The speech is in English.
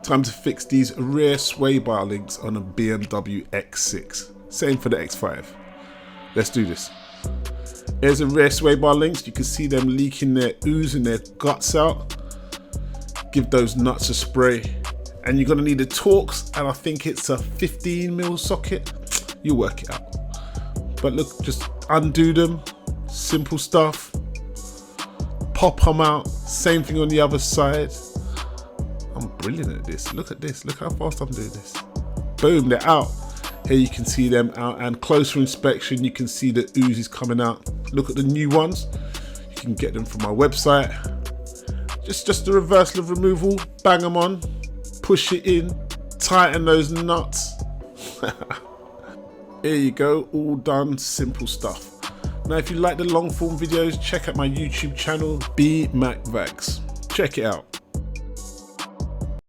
Time to fix these rear sway bar links on a BMW X6. Same for the X5. Let's do this. Here's the rear sway bar links. You can see them leaking their ooze and their guts out. Give those nuts a spray. And you're gonna need a Torx, and I think it's a 15mm socket. You work it out. But look, just undo them. Simple stuff. Pop them out. Same thing on the other side. I'm brilliant at this. Look at this. Look how fast I'm doing this. Boom, they're out. Here you can see them out, and closer inspection, you can see the oozes coming out. Look at the new ones. You can get them from my website. Just the reversal of removal. Bang them on. Push it in. Tighten those nuts. Here you go. All done. Simple stuff. Now, if you like the long form videos, check out my YouTube channel, B Mac Vax. Check it out.